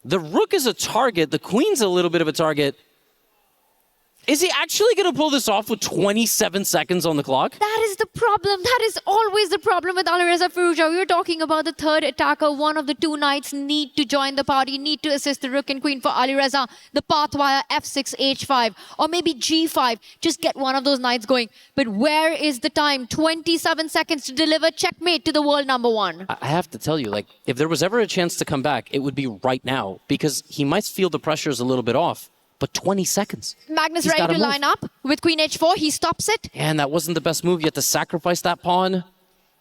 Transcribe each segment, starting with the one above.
The rook is a target. The queen's a little bit of a target. Is he actually going to pull this off with 27 seconds on the clock? That is the problem. That is always the problem with Alireza Firouzja. We were talking about the third attacker. One of the two knights need to join the party, need to assist the rook and queen for Alireza. The path via f6, h5, or maybe g5. Just get one of those knights going. But where is the time? 27 seconds to deliver checkmate to the world number one. I have to tell you, like, if there was ever a chance to come back, it would be right now, because he might feel the pressure's a little bit off. But 20 seconds. Magnus ready to line up with queen h4. He stops it. And that wasn't the best move. You have to sacrifice that pawn.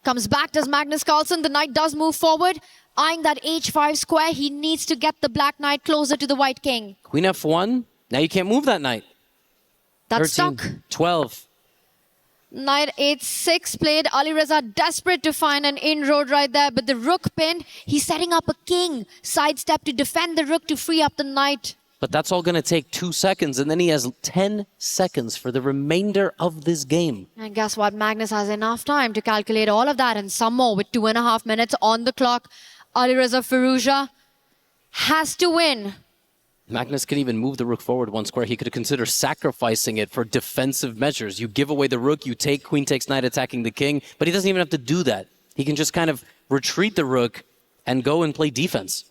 Comes back, does Magnus Carlsen. The knight does move forward. Eyeing that h5 square, he needs to get the black knight closer to the white king. Queen f1. Now you can't move that knight. That's 13, stuck. 12. Knight h6 played. Alireza desperate to find an inroad right there. But the rook pinned. He's setting up a king. Sidestep to defend the rook to free up the knight. But that's all going to take 2 seconds, and then he has 10 seconds for the remainder of this game. And guess what? Magnus has enough time to calculate all of that and some more with 2.5 minutes on the clock. Alireza Firouzja has to win. Magnus could even move the rook forward one square. He could consider sacrificing it for defensive measures. You give away the rook, you take queen takes knight attacking the king, but he doesn't even have to do that. He can just kind of retreat the rook and go and play defense.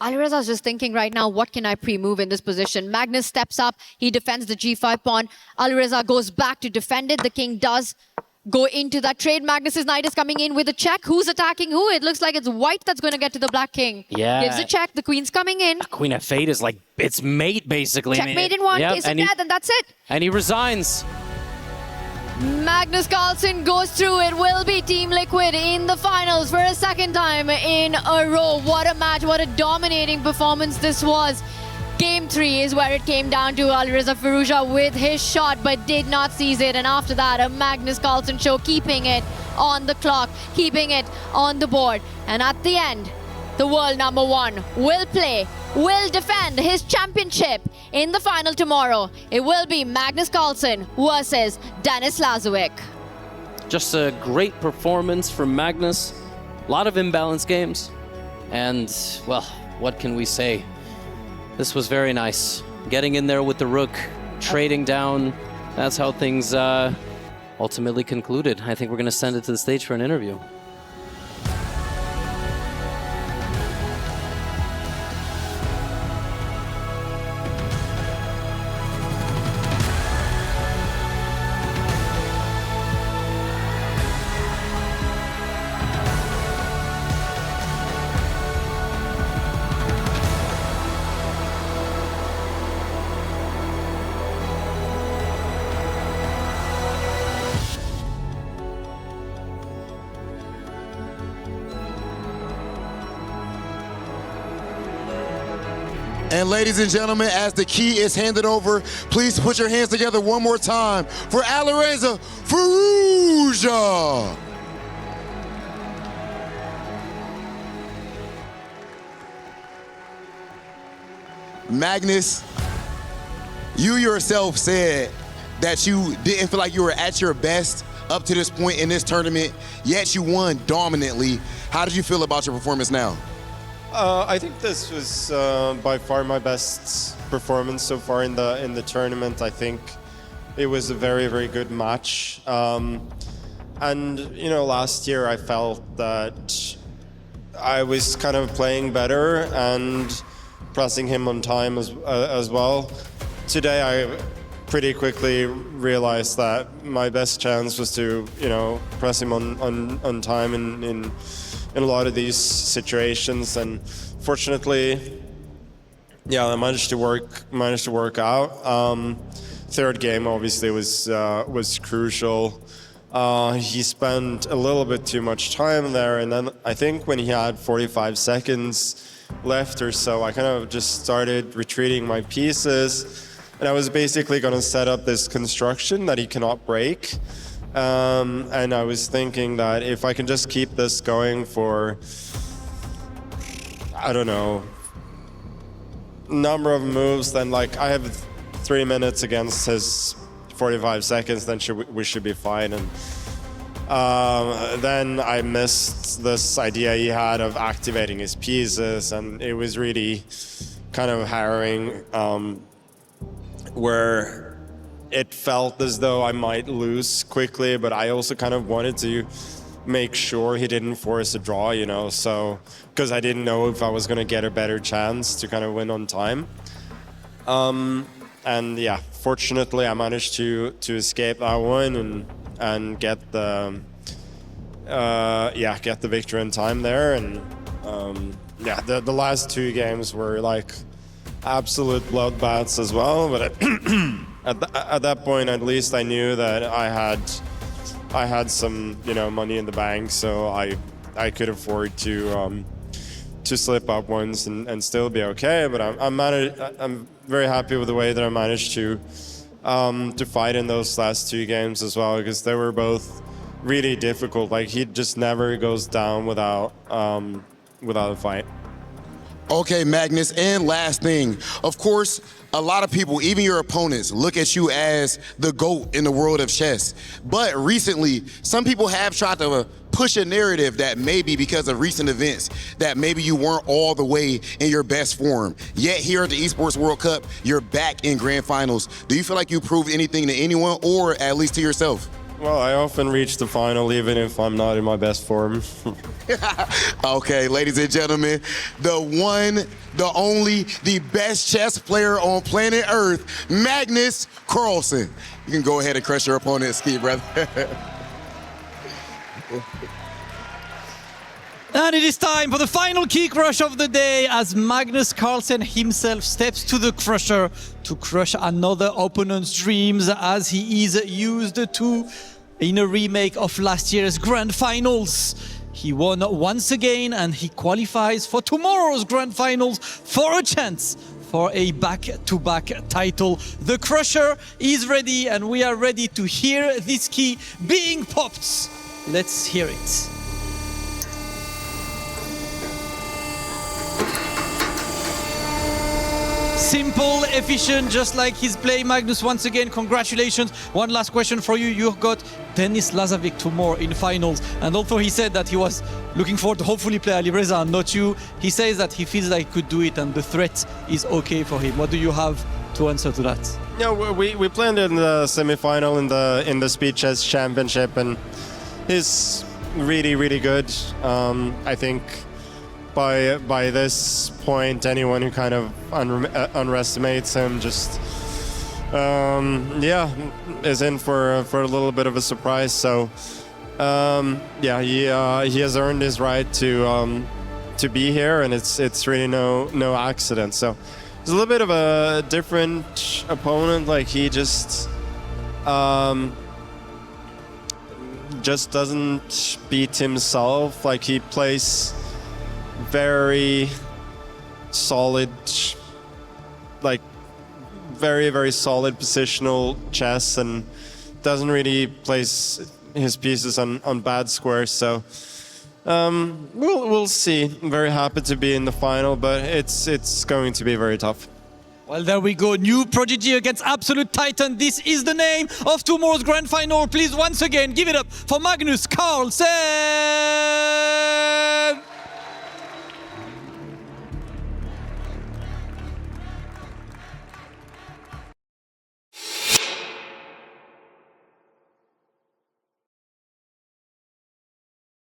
Alireza is just thinking right now, what can I pre-move in this position? Magnus steps up, he defends the g5 pawn. Alireza goes back to defend it. The king does go into that trade. Magnus's knight is coming in with a check. Who's attacking who? It looks like it's white that's going to get to the black king. Yeah. Gives a check. The queen's coming in. Queen f8 is like, it's mate, basically. Checkmate in one case of death, and that's it. And he resigns. Magnus Carlsen goes through. It will be Team Liquid in the finals for a second time in a row. What a match, what a dominating performance this was. Game 3 is where it came down to Alireza Firouzja with his shot, but did not seize it. And after that, a Magnus Carlsen show, keeping it on the clock, keeping it on the board. And at the end, the world number one will play, will defend his championship in the final tomorrow. It will be Magnus Carlsen versus Denis Lazovic. Just a great performance from Magnus. A lot of imbalanced games. And, well, what can we say? This was very nice. Getting in there with the rook, trading down. That's how things ultimately concluded. I think we're going to send it to the stage for an interview. And ladies and gentlemen, as the key is handed over, please put your hands together one more time for Alireza Firouzja. Magnus, you yourself said that you didn't feel like you were at your best up to this point in this tournament, yet you won dominantly. How did you feel about your performance now? I think this was by far my best performance so far in the tournament. I think it was a very, very good match. And you know, last year I felt that I was kind of playing better and pressing him on time as well. Today I pretty quickly realized that my best chance was to, you know, press him on time in a lot of these situations, and fortunately, yeah, I managed to work out. Third game obviously was crucial. He spent a little bit too much time there, and then I think when he had 45 seconds left or so, I kind of just started retreating my pieces, and I was basically going to set up this construction that he cannot break. And I was thinking that if I can just keep this going for, I don't know, number of moves, then like I have 3 minutes against his 45 seconds, then we should be fine. And Then I missed this idea he had of activating his pieces, and it was really kind of harrowing, where it felt as though I might lose quickly, but I also kind of wanted to make sure he didn't force a draw, you know, so because I didn't know if I was going to get a better chance to kind of win on time. And yeah, fortunately I managed to escape that one and get the get the victory in time there. And yeah, the last two games were like absolute bloodbaths as well, but at that point at least I knew that I had some, you know, money in the bank, so I could afford to slip up once and still be okay. But I'm very happy with the way that I managed to fight in those last two games as well, because they were both really difficult. Like, he just never goes down without a fight. Okay, Magnus, and last thing, of course, a lot of people, even your opponents, look at you as the GOAT in the world of chess. But recently, some people have tried to push a narrative that maybe because of recent events, that maybe you weren't all the way in your best form. Yet here at the Esports World Cup, you're back in grand finals. Do you feel like you proved anything to anyone, or at least to yourself? Well, I often reach the final even if I'm not in my best form. Okay, ladies and gentlemen, the one, the only, the best chess player on planet Earth, Magnus Carlsen. You can go ahead and crush your opponent, ski, brother. And it is time for the final key crush of the day, as Magnus Carlsen himself steps to the crusher to crush another opponent's dreams, as he is used to in a remake of last year's grand finals. He won once again, and he qualifies for tomorrow's grand finals for a chance for a back-to-back title. The crusher is ready, and we are ready to hear this key being popped. Let's hear it. Simple, efficient, just like his play. Magnus, once again, congratulations. One last question for you. You've got Denis Lazovic tomorrow in finals. And although he said that he was looking forward to hopefully play Alireza and not you, he says that he feels like he could do it and the threat is okay for him. What do you have to answer to that? Yeah, we played in the semi-final in the Speed Chess Championship, and he's really, really good. I think by this point, anyone who kind of underestimates him just is in for a little bit of a surprise. So yeah, he has earned his right to be here, and it's really no accident. So he's a little bit of a different opponent. Like, he just doesn't beat himself. Like, he plays very solid, like very, very solid positional chess, and doesn't really place his pieces on bad squares. So we'll see. I'm very happy to be in the final, but it's going to be very tough. Well, there we go. New prodigy against absolute titan. This is the name of tomorrow's grand final. Please, once again, give it up for Magnus Carlsen.